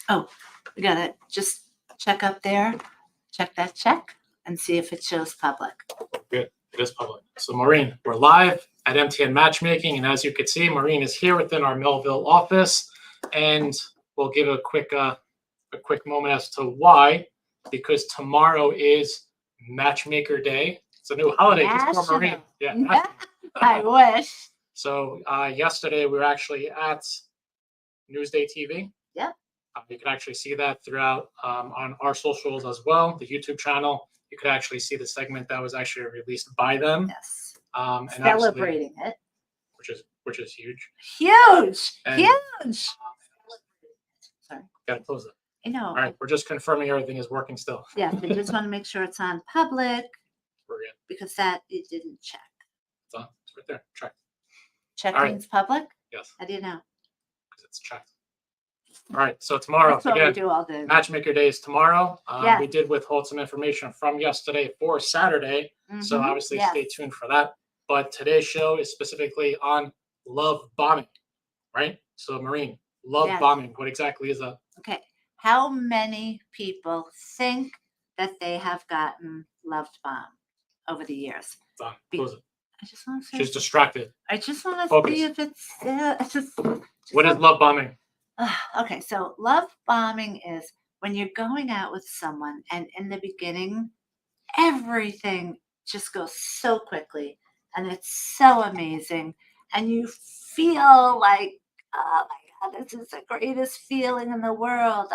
Oh, we gotta just check up there, check that check, and see if it shows public. Good. It is public. So Maureen, we're live at MTN Matchmaking, and as you can see, Maureen is here within our Melville office, and we'll give a quick moment as to why. Because tomorrow is Matchmaker Day. It's a new holiday just for Maureen. Yeah, I wish. So yesterday we were actually at Newsday TV. Yep. You can actually see that throughout on our socials as well, the YouTube channel. You could actually see the segment that was actually released by them. Yes. And Celebrating it. Which is huge. Huge. And, huge. Sorry. Gotta close it. I know. All right, we're just confirming everything is working still. Yeah, I just want to make sure it's on public. We're good. Because that it didn't check. It's on. It's right there. Check. Check All means public? Yes. How do you know? Because it's checked. All right, so tomorrow, That's what again, we do all day. Matchmaker Day is tomorrow. Yeah. We did withhold some information from yesterday for Saturday, so obviously stay tuned for that. But today's show is specifically on love bombing, right? So Maureen, love bombing, what exactly is that? Okay, how many people think that they have gotten love bombed over the years? It's on. Close it. I just want to say. She's distracted. I just want to see if it's. What is love bombing? Okay, so love bombing is when you're going out with someone and in the beginning, everything just goes so quickly and it's so amazing. And you feel like, oh my God, this is the greatest feeling in the world.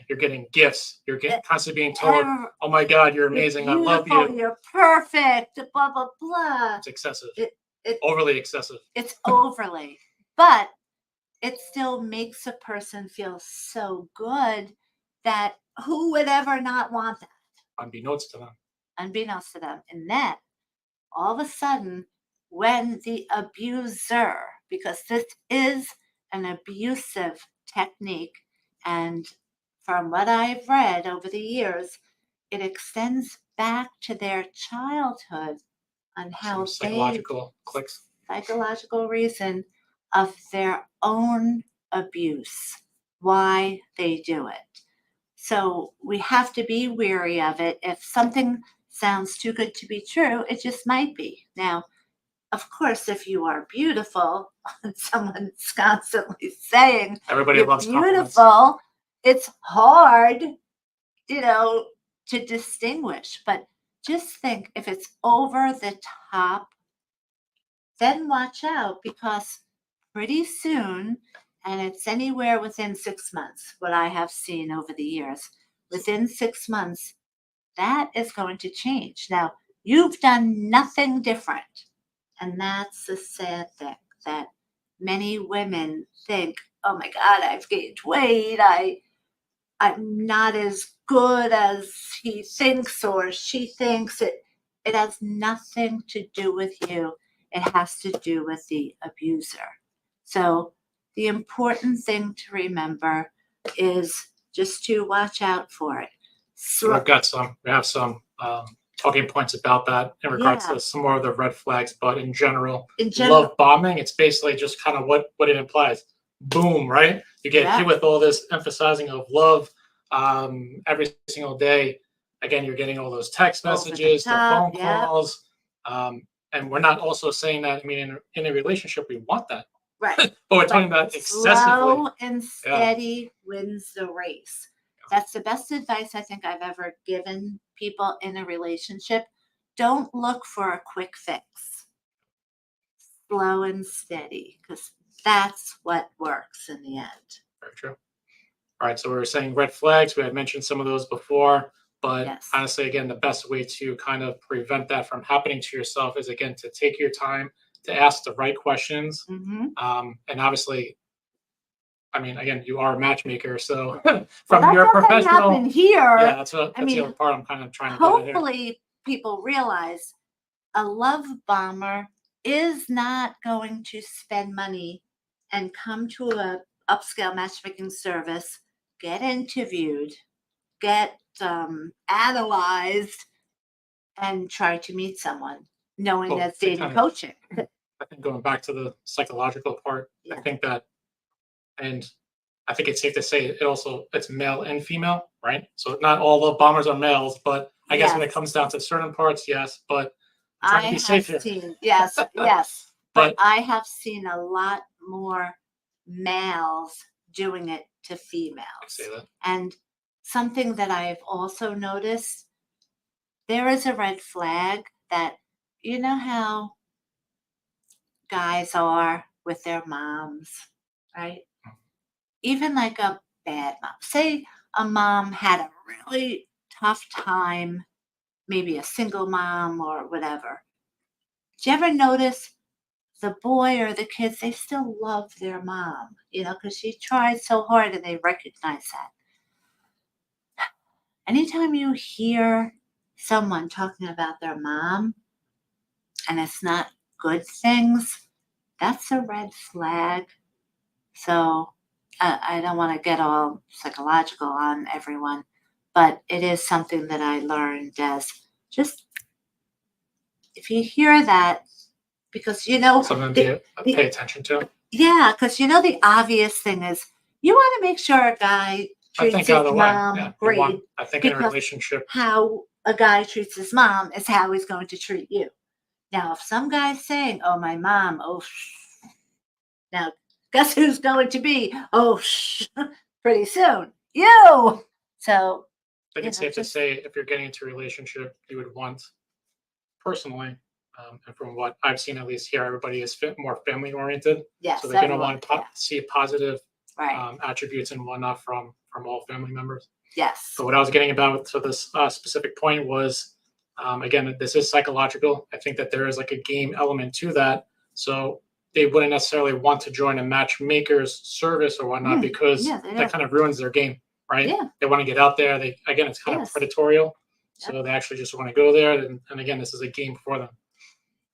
You're getting gifts. You're constantly being told, oh my God, you're amazing. I love you. You're perfect. Blah, blah, blah. It's excessive. Overly excessive. It's overly. But it still makes a person feel so good that who would ever not want that? Unbeknownst to them. Unbeknownst to them. And then all of a sudden, when the abuser, because this is an abusive technique, and from what I've read over the years, it extends back to their childhood on how psychological reason of their own abuse, why they do it. So we have to be wary of it. If something sounds too good to be true, it just might be. Now, of course, if you are beautiful, and someone's constantly saying everybody loves beautiful, it's hard, to distinguish. But just think, if it's over the top, then watch out, because pretty soon, and it's anywhere within 6 months, what I have seen over the years, within 6 months, that is going to change. Now, you've done nothing different. And that's the sad thing, that many women think, oh my God, I've gained weight. I'm not as good as he thinks or she thinks. It has nothing to do with you. It has to do with the abuser. So the important thing to remember is just to watch out for it. We have some talking points about that in regards to some more of the red flags, but in general, love bombing, it's basically just kind of what it implies. Boom, right? You get hit with all this emphasizing of love every single day. Again, you're getting all those text messages, the phone calls. And we're not also saying that, in a relationship, we want that. Right. But we're talking about excessively. Slow and steady wins the race. That's the best advice I think I've ever given people in a relationship. Don't look for a quick fix. Slow and steady, because that's what works in the end. Very true. All right, so we were saying red flags. We had mentioned some of those before, but honestly, again, the best way to kind of prevent that from happening to yourself is, again, to take your time to ask the right questions. And obviously, again, you are a matchmaker, so from your professional. Happen here. Yeah, that's the other part I'm kind of trying to get at here. Hopefully, people realize a love bomber is not going to spend money and come to a upscale matchmaking service, get interviewed, get analyzed, and try to meet someone, knowing that's dating coaching. I think going back to the psychological part, I think that, and I think it's safe to say it's male and female, right? So not all love bombers are males, but I guess when it Yes. comes down to certain parts, yes. But I'm trying to be safe here. Yes, yes. But But I have seen a lot more males doing it to I females. say that. And something that I've also noticed, there is a red flag that, you know how guys are with their moms, right? Even like a bad mom. Say a mom had a really tough time, maybe a single mom or whatever. Do you ever notice the boy or the kids, they still love their mom, because she tried so hard and they recognize that. Anytime you hear someone talking about their mom and it's not good things, that's a red flag. So I don't want to get all psychological on everyone, but it is something that I learned as just if you hear that, because Something the, to the pay attention to. yeah, because the obvious thing is you want to make sure a guy I treats think his either way. mom Yeah. great, I think in a because relationship, how a guy treats his mom is how he's going to treat you. Now, if some guy's saying, "Oh, my mom," now guess who's going to be, pretty soon? You. So, I think it's safe to just say if you're getting into a relationship, you would want personally, and from what I've seen at least here, everybody is more family oriented. yes, So they're going to everyone. want to see positive Right. attributes and whatnot from all family members. Yes. But what I was getting about to this specific point was, again, this is psychological. I think that there is like a game element to that. So they wouldn't necessarily want to join a matchmaker's service or whatnot because yeah, that kind of ruins their game, right? Yeah. They want to get out there. It's kind of Yes. predatorial. So they actually just want to go there. And again, this is a game for them.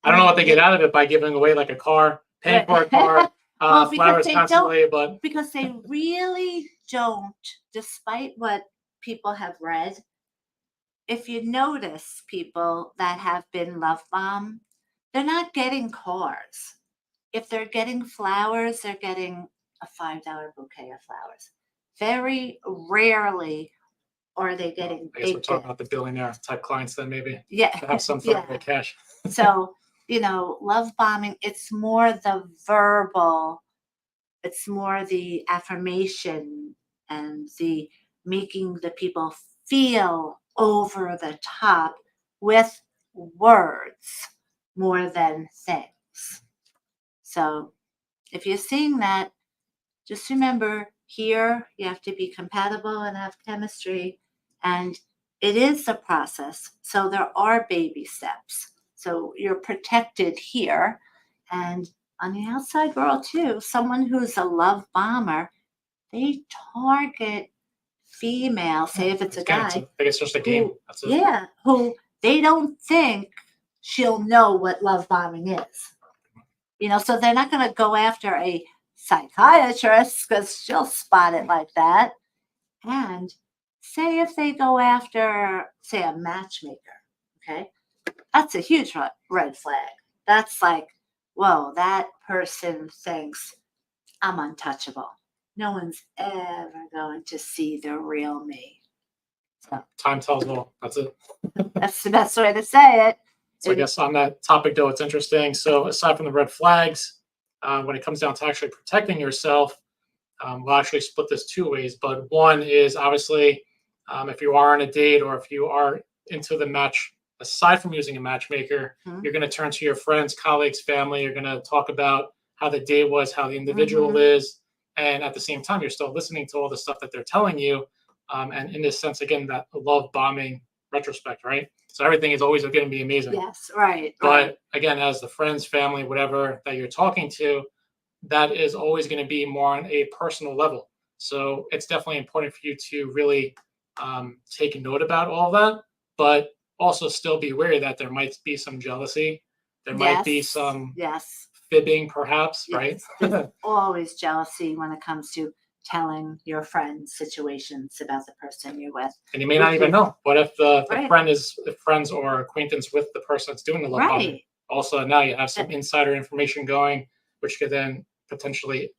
I don't know what they get out of it by giving away like a car, paying for a car, Well, because flowers they constantly, but because they really don't, despite what people have read. If you notice people that have been love bombed, they're not getting cars. If they're getting flowers, they're getting a $5 bouquet of flowers. Very rarely are they getting I guess we're big talking about the billionaire type clients then maybe Yeah. to have some sort of cash. So, love bombing, it's more the verbal, it's more the affirmation and the making the people feel over the top with words more than things. So, if you're seeing that, just remember here you have to be compatible and have chemistry. And it is a process. So there are baby steps. So you're protected here. And on the outside world, too, someone who's a love bomber, they target female, say if it's a Again, guy. I think it's just a game. That's it. Yeah, who they don't think she'll know what love bombing is. So they're not going to go after a psychiatrist because she'll spot it like that. And say if they go after, say, a matchmaker, okay, that's a huge red flag. That's like, whoa, that person thinks I'm untouchable. No one's ever going to see the real me. So Time tells all. That's it. that's the best way to say it. So I guess on that topic, though, it's interesting. So aside from the red flags, when it comes down to actually protecting yourself, we'll actually split this two ways. But one is obviously if you are on a date or if you are into the match, aside from using a matchmaker, you're going to turn to your friends, colleagues, family. You're going to talk about how the date was, how the individual is. And at the same time, you're still listening to all the stuff that they're telling you. And in this sense, again, that love bombing retrospect, right? So everything is always going to be amazing. Yes, right. But again, as the friends, family, whatever that you're talking to, that is always going to be more on a personal level. So it's definitely important for you to really take note about all that, but also still be wary that there might be some jealousy. There might be some fibbing, perhaps, right? There's always jealousy when it comes to telling your friends situations about the person you're with. And you may not even know. What if the friend is friends or acquaintance with the person that's doing the love bombing? Also, now you have some insider information going, which could then potentially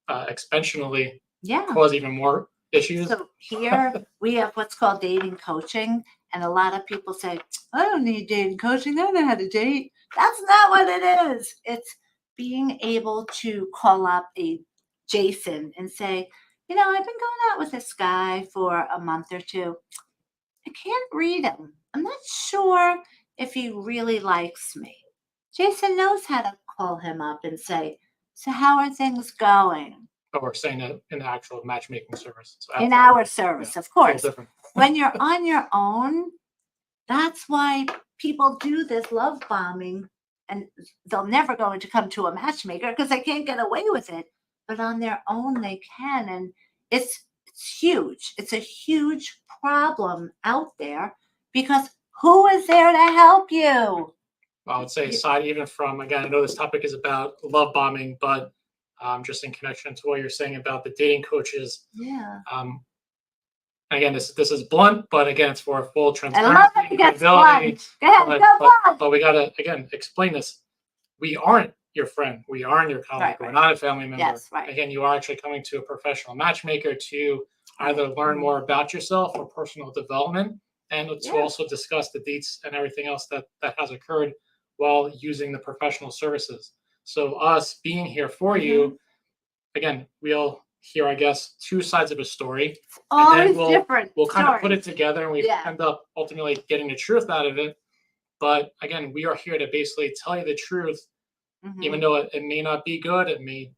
exponentially Yeah. cause even more issues. So here we have what's called dating coaching. And a lot of people say, I don't need dating coaching. I know how to date. That's not what it is. It's being able to call up a Jason and say, I've been going out with this guy for a month or two. I can't read him. I'm not sure if he really likes me. Jason knows how to call him up and say, so how are things going? But we're saying that in the actual matchmaking service. So In our service, of course. Different. When you're on your own, that's why people do this love bombing, and they'll never going to come to a matchmaker because they can't get away with it. But on their own, they can, and it's huge. It's a huge problem out there because who is there to help you? I would say aside even from, again, I know this topic is about love bombing, but just in connection to what you're saying about the dating coaches. Yeah. Again, this is blunt, but again, it's for full transparency. I love that it gets blunt. Go ahead, go blunt. But we gotta again explain this. We aren't your friend. We aren't your colleague. Right, We're right. not a family member. Yes, right. Again, you are actually coming to a professional matchmaker to either learn more about yourself or personal development, and to also discuss the dates and everything else that has occurred while using the professional services. So us being here for you, again, we'll hear, I guess, two sides of a story. Always different. We'll kind of put it together and we end up ultimately getting the truth out of it. But again, we are here to basically tell you the truth, even though it may not be good, it may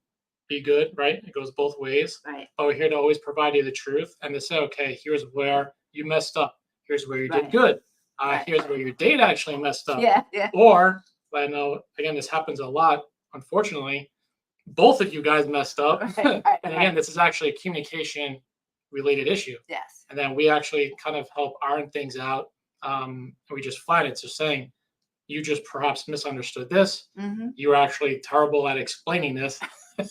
be good, right? It goes both ways. Right. But we're here to always provide you the truth and to say, okay, here's where you messed up. Here's where you did good. Here's where your date actually messed up. Yeah. Or, I know, again, this happens a lot, unfortunately, both of you guys messed up. And again, this is actually a communication related issue. Yes. And then we actually kind of help iron things out. And we just find it. So saying, you just perhaps misunderstood this. You were actually terrible at explaining this.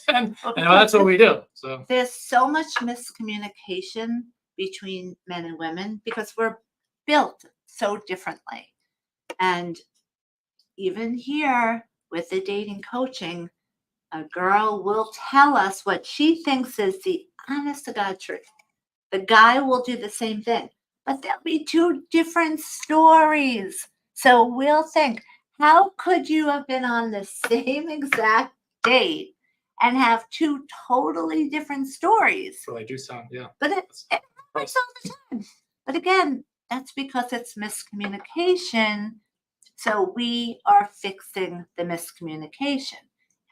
and that's what we do. So there's so much miscommunication between men and women because we're built so differently. And even here with the dating coaching, a girl will tell us what she thinks is the honest to God truth. The guy will do the same thing, but there'll be two different stories. So we'll think, how could you have been on the same exact date and have two totally different stories? So they do sound, But it happens all the time. But again, that's because it's miscommunication. So we are fixing the miscommunication.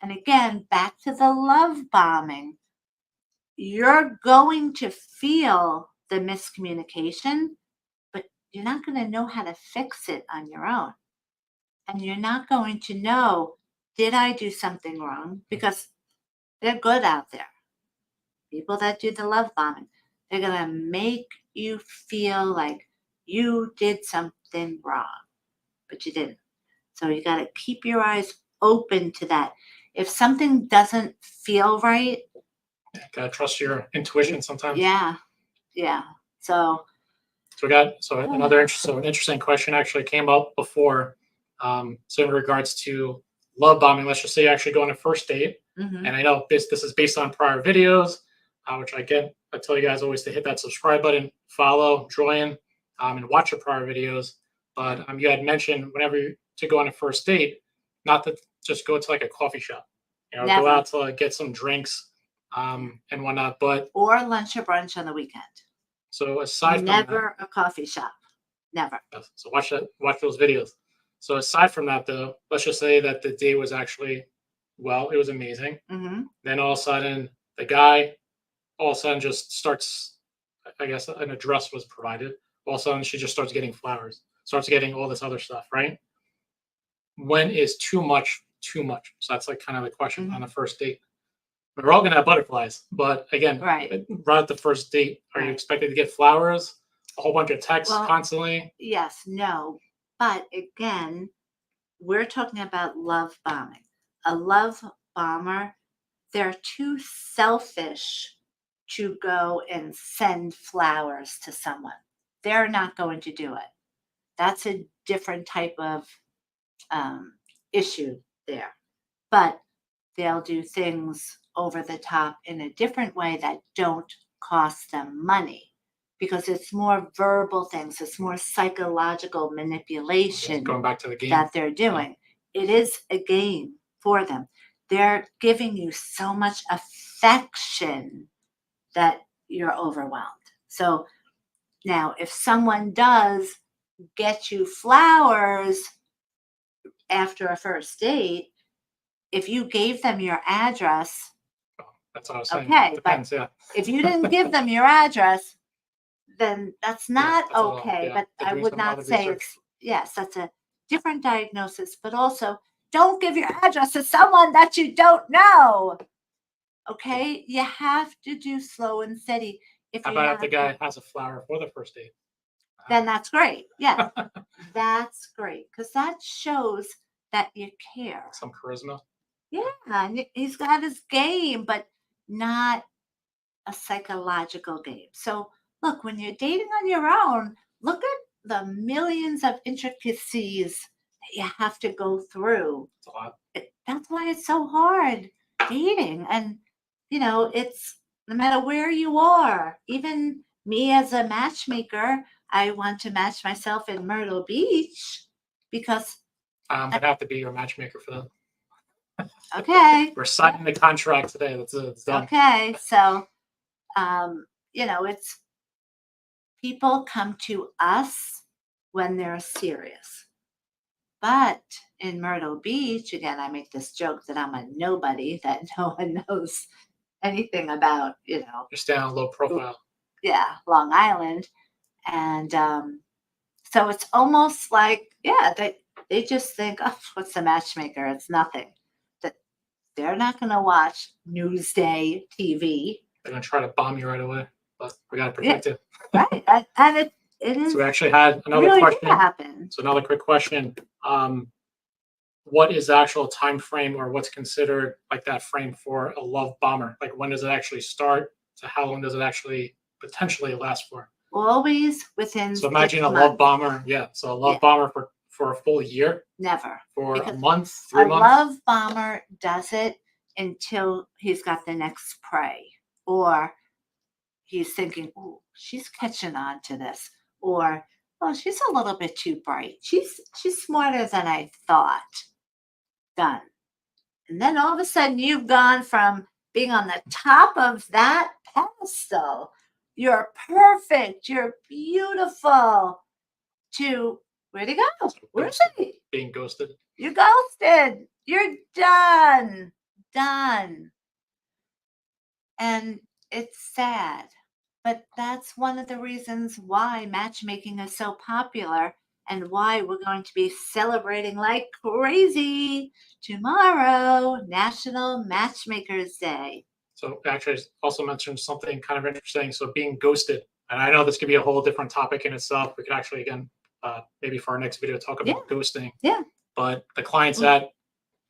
And again, back to the love bombing, you're going to feel the miscommunication, but you're not going to know how to fix it on your own. And you're not going to know, did I do something wrong? Because they're good out there. People that do the love bombing, they're going to make you feel like you did something wrong, but you didn't. So you got to keep your eyes open to that. If something doesn't feel right, gotta trust your intuition sometimes. Yeah. So we got an interesting question actually came up before. So in regards to love bombing, let's just say you actually go on a first date, and I know this is based on prior videos, which I tell you guys always to hit that subscribe button, follow, join, and watch your prior videos. But you had mentioned whenever to go on a first date, not to just go to like a coffee shop, go out to get some drinks and whatnot, or lunch or brunch on the weekend. So aside from never a coffee shop, never. So watch those videos. So aside from that, though, let's just say that the date was actually, it was amazing. Then all of a sudden, the guy just starts, I guess an address was provided. All of a sudden, she just starts getting flowers, starts getting all this other stuff, right? When is too much too much? So that's like kind of the question on a first date. We're all going to have butterflies, but again, right at the first date, are you expected to get flowers, a whole bunch of texts constantly? Yes, no. But again, we're talking about love bombing. A love bomber, they're too selfish to go and send flowers to someone. They're not going to do it. That's a different type of issue there. But they'll do things over the top in a different way that don't cost them money, because it's more verbal things, it's more psychological manipulation Going back to the game. that they're doing. It is a game for them. They're giving you so much affection that you're overwhelmed. So now, if someone does get you flowers after a first date, if you gave them your address, That's what I was saying. okay, Depends, yeah. if you didn't give them your address, then that's not that's a lot, okay. yeah. But They're I doing would some not other say research. it's, yes, that's a different diagnosis, but also don't give your address to someone that you don't know. Okay, you have to do slow and steady. If How you're about if the not, guy has a flower for the first date? then that's great. Yeah, that's great, because that shows that you care. Some charisma. Yeah, and he's got his game, but not a psychological game. So look, when you're dating on your own, look at the millions of intricacies that you have to go through. It's a lot. That's why it's so hard dating. And, it's no matter where you are, even me as a matchmaker, I want to match myself in Myrtle Beach because, I'm gonna have to be your matchmaker for that. okay, We're signing the contract today. That's it. It's done. okay. So, it's people come to us when they're serious. But in Myrtle Beach, again, I make this joke that I'm a nobody, that no one knows anything about, You're staying on low profile. yeah, Long Island. And so it's almost like, yeah, they just think, oh, what's the matchmaker? It's nothing. That they're not going to watch Newsday TV. They're gonna try to bomb you right away, but we gotta protect it. Right. And it is So we actually had another really question. happen. So another quick question. What is the actual time frame, or what's considered like that frame for a love bomber? Like, when does it actually start? To how long does it actually potentially last for? Always within So imagine 6 a months. love bomber. Yeah. So a love bomber for a full year, Never. for a Because month, 3 a months. love bomber does it until he's got the next prey, or he's thinking, oh, she's catching on to this, or oh, she's a little bit too bright. She's smarter than I thought. Done. And then all of a sudden you've gone from being on the top of that pedestal, you're perfect, you're beautiful, to where'd he go? Where's he? Being ghosted. You're ghosted. You're done. Done. And it's sad. But that's one of the reasons why matchmaking is so popular, and why we're going to be celebrating like crazy tomorrow, National Matchmakers Day. So actually, I also mentioned something kind of interesting. So being ghosted, and I know this could be a whole different topic in itself. We could actually, again, maybe for our next video, talk about ghosting. Yeah. But the clients at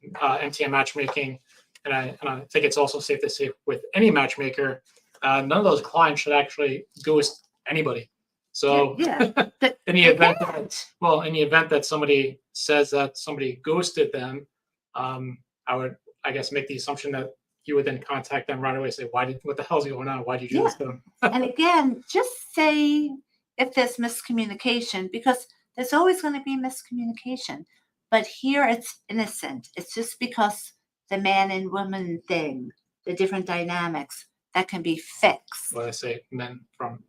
MTN Matchmaking, and I think it's also safe to say with any matchmaker, none of those clients should actually ghost anybody. So in the event that somebody says that somebody ghosted them, I would, I guess, make the assumption that you would then contact them right away, say, what the hell's going on? Why did you do this to them? And again, just say if there's miscommunication, because there's always going to be miscommunication. But here it's innocent. It's just because the man and woman thing, the different dynamics that can be fixed. What I say, men from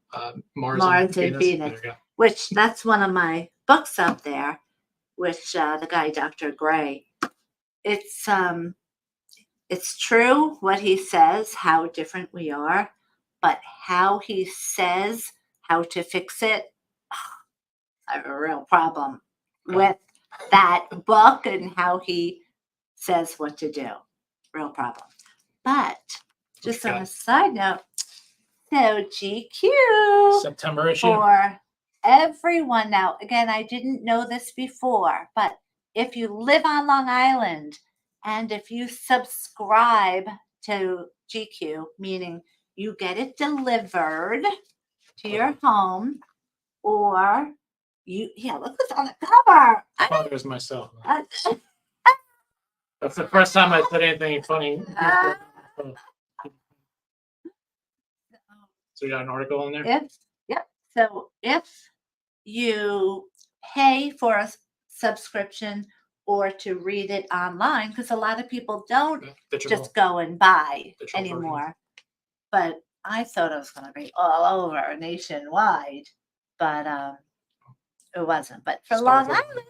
Mars and Venus. Venus. There you go. Which that's one of my books out there, which the guy, Dr. Gray, it's true what he says, how different we are, but how he says how to fix it, I have a real problem with that book and how he says what to do. Real problem. But just on a side note, so GQ September issue for everyone. Now, again, I didn't know this before, but if you live on Long Island and if you subscribe to GQ, meaning you get it delivered to your home, or look what's on the cover. Bothers myself. That's the first time I said anything funny. So we got an article in there. Yep. So if you pay for a subscription or to read it online, because a lot of people don't Digital. just go and buy Digital version. anymore. But I thought it was going to be all over nationwide, but it wasn't. But for Long Island,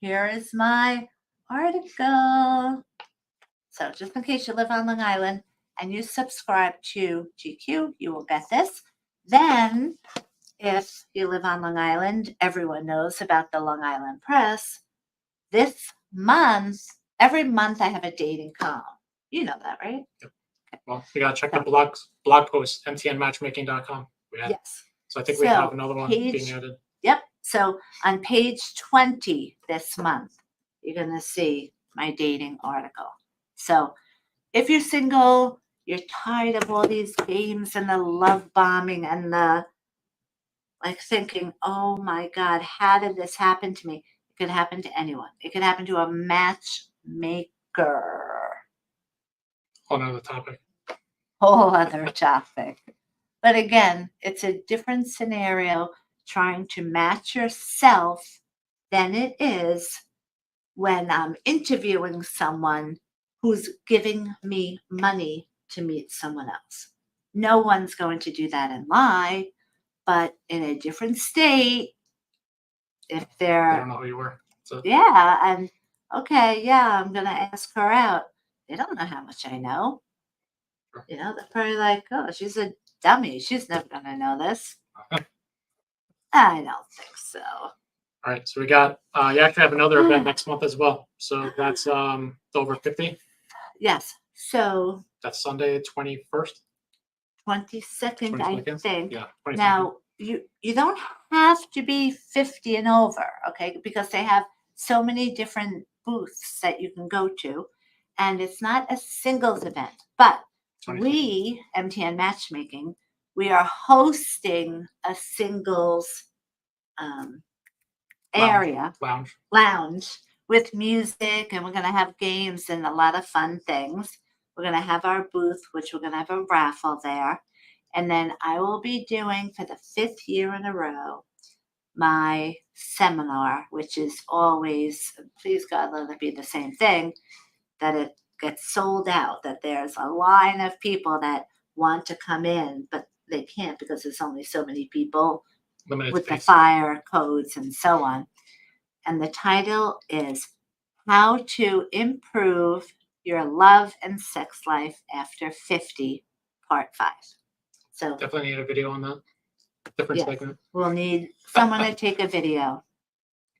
here is my article. So just in case you live on Long Island and you subscribe to GQ, you will get this. Then if you live on Long Island, everyone knows about the Long Island Press. This month, every month I have a dating column. You know that, right? Yep. Well, you gotta check the blog post, mtnmatchmaking.com. Yes. So I think we have another one being added. Yep. So on page 20 this month, you're going to see my dating article. So if you're single, you're tired of all these games and the love bombing and the like thinking, oh my God, how did this happen to me? It could happen to anyone. It could happen to a matchmaker. Whole other topic. Whole other topic. But again, it's a different scenario trying to match yourself than it is when I'm interviewing someone who's giving me money to meet someone else. No one's going to do that and lie, but in a different state, if they're... I don't know who you were. So. Yeah, and okay, yeah, I'm going to ask her out. They don't know how much I know. Sure. You know, they're probably like, oh, she's a dummy. She's never going to know this. I don't think so. All right, so we got, you actually have another event next month as well. So that's over 50. Yes. So that's Sunday, 21st. 22nd, I think. Yeah. 22nd. Now you don't have to be 50 and over, okay? Because they have so many different booths that you can go to, and it's not a singles event. But we, MTN Matchmaking, we are hosting a singles area, lounge with music, and we're going to have games and a lot of fun things. We're going to have our booth, which we're going to have a raffle there. And then I will be doing for the 5th year in a row my seminar, which is always, please God, let it be the same thing, that it gets sold out, that there's a line of people that want to come in, but they can't because there's only so many people with the fire codes and so on. And the title is How to Improve Your Love and Sex Life After 50, Part 5. So definitely need a video on that. Different segment. We'll need someone to take a video.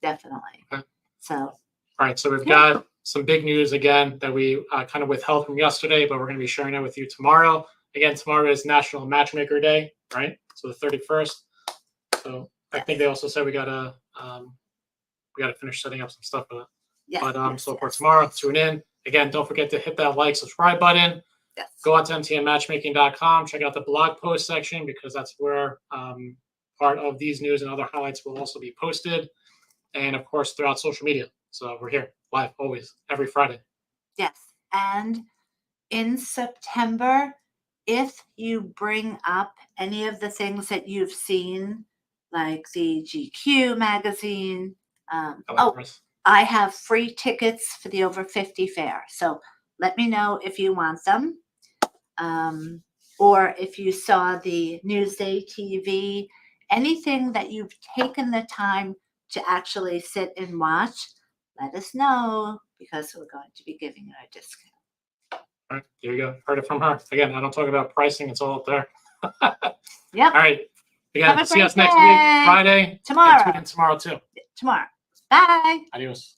Definitely. Okay. So. All right. So we've got some big news again that we kind of withheld from yesterday, but we're going to be sharing that with you tomorrow. Again, tomorrow is National Matchmaker Day, right? So the 31st. So I think they also said we gotta finish setting up some stuff for that. Yes, but so for tomorrow, tune in. Again, don't forget to hit that like, subscribe button. Yes. Go on to mtnmatchmaking.com. Check out the blog post section because that's where part of these news and other highlights will also be posted. And of course, throughout social media. So we're here live always, every Friday. Yes. And in September, if you bring up any of the things that you've seen, like the GQ magazine, I have free tickets for the over 50 fair. So let me know if you want them. Or if you saw the Newsday TV, anything that you've taken the time to actually sit and watch, let us know because we're going to be giving you a discount. All right, there you go. Heard it from her. Again, I don't talk about pricing. It's all up there. Yep. All right. Again, see us next week, Friday. Tomorrow. And tune in tomorrow too. Tomorrow. Bye. Adios.